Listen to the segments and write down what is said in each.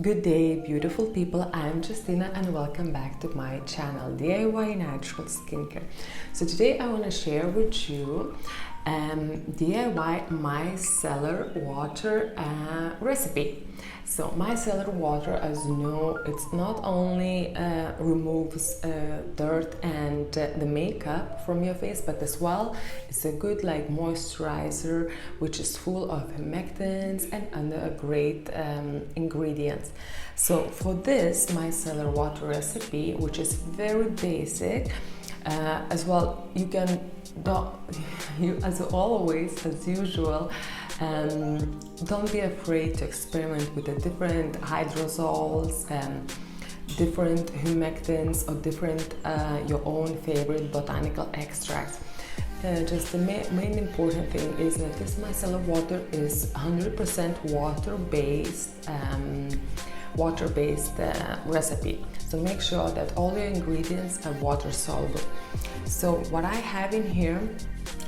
Good day, beautiful people. I'm Justina and welcome back to my channel, DIY Natural Skincare. So today I want to share with you DIY micellar water recipe. So micellar water, as you know, it's not only removes dirt and the makeup from your face, but as well it's a good moisturizer which is full of humectants and other great ingredients. So for this micellar water recipe, which is very basic, as well, you can as always, as usual, don't be afraid to experiment with the different hydrosols, different humectants, or different your own favorite botanical extracts. Just the main important thing is that this micellar water is 100% water-based recipe. So make sure that all your ingredients are water soluble. So what I have in here,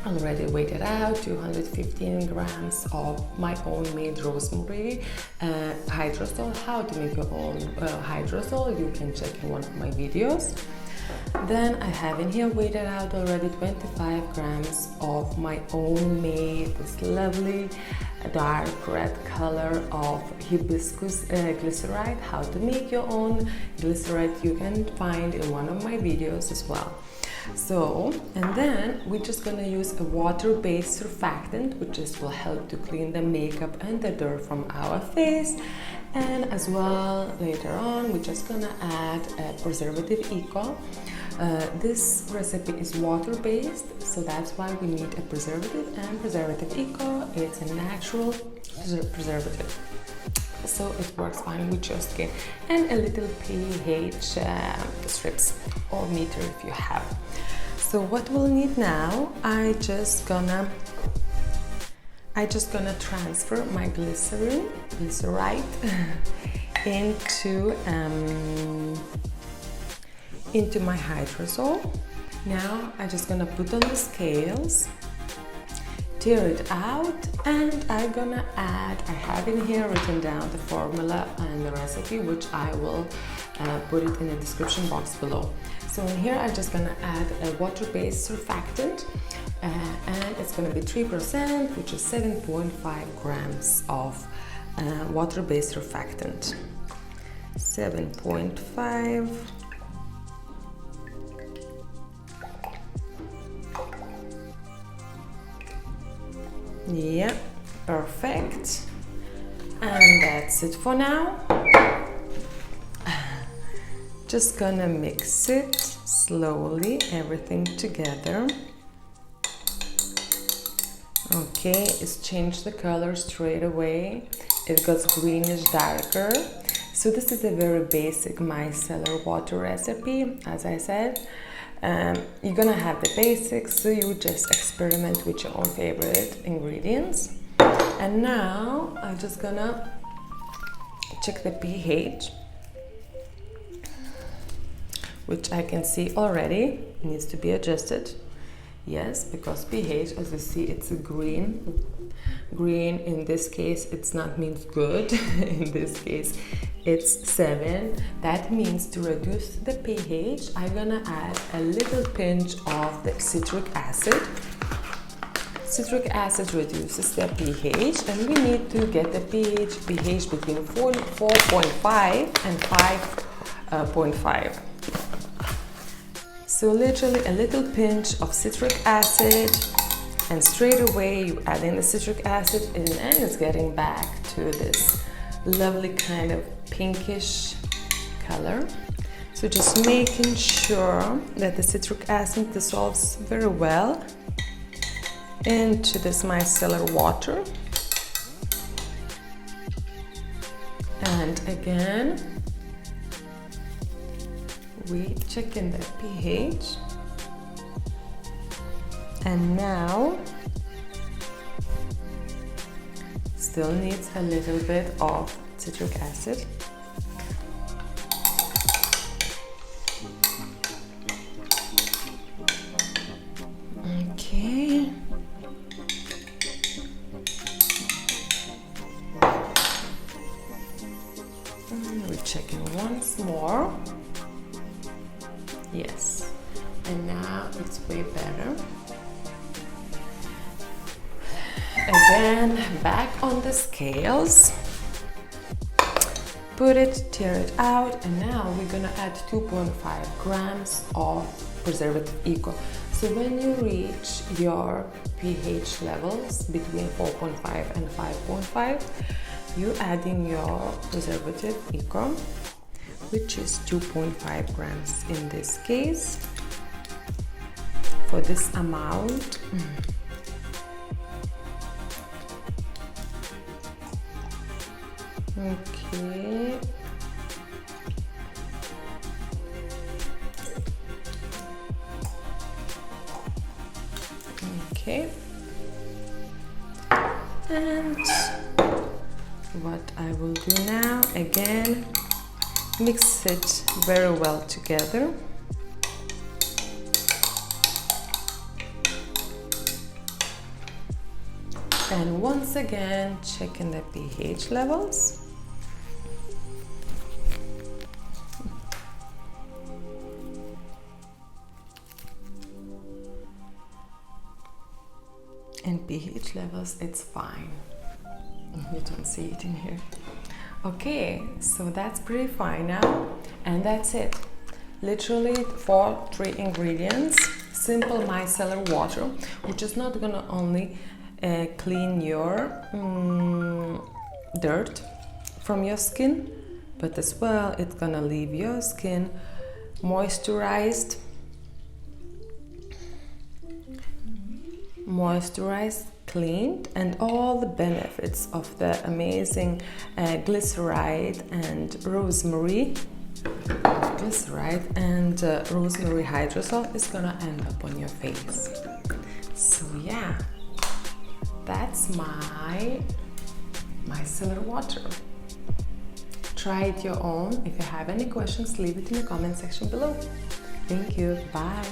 already weighed it out, 215 grams of my own made rosemary hydrosol. How to make your own hydrosol, you can check in one of my videos. Then I have in here, weighed it out already, 25 grams of my own made this lovely dark red color of Hibiscus Glycerite. How to make your own glycerite you can find in one of my videos as well. So, and then we're just gonna use a water-based surfactant, which will help to clean the makeup and the dirt from our face. And as well, later on, we're just gonna add a Preservative Eco. This recipe is water-based, so that's why we need a preservative, and Preservative Eco, it's a natural preservative. So it works fine with your skin, and a little pH strips or meter if you have. So what we'll need now, I just gonna transfer my glycerite into my hydrosol. Now I'm just gonna put on the scales, tear it out, and I'm gonna add, I have in here written down the formula and the recipe, which I will put it in the description box below. So in here I'm just gonna add a water-based surfactant, and it's gonna be 3%, which is 7.5 grams of water-based surfactant. 7.5. Yeah, perfect. And that's it for now. Just gonna mix it slowly, everything together. Okay, it's changed the color straight away. It got greenish darker. So this is a very basic micellar water recipe, as I said. You're gonna have the basics, so you just experiment with your own favorite ingredients. And now I'm just gonna check the pH, which I can see already needs to be adjusted. Yes, because pH, as you see, it's a green. Green in this case, it's not means good. In this case, it's 7. That means to reduce the pH, I'm gonna add a little pinch of the citric acid. Citric acid reduces the pH, and we need to get the pH between 4.5 and 5.5. So literally a little pinch of citric acid, and straight away you add in the citric acid, and it's getting back to this lovely kind of pinkish color. So just making sure that the citric acid dissolves very well into this micellar water. And again, we check in the pH, and now still needs a little bit of citric acid. Okay. checking once more. Yes, and now it's way better. Again, back on the scales. Put it, tear it out, and now we're gonna add 2.5 grams of Preservative Eco. So when you reach your pH levels between 4.5 and 5.5, you're adding your Preservative Eco, which is 2.5 grams in this case. For this amount, okay. Okay. And what I will do now, again, mix it very well together. And once again, checking the pH levels. And pH levels, it's fine. You don't see it in here. Okay, so that's pretty fine now. And that's it. Literally 3 ingredients. Simple micellar water, which is not gonna only clean your dirt from your skin, but as well it's gonna leave your skin moisturized, cleaned, and all the benefits of the amazing glycerite and rosemary rosemary hydrosol is gonna end up on your face. So yeah, that's my micellar water. Try it your own. If you have any questions, leave it in the comment section below. Thank you. Bye.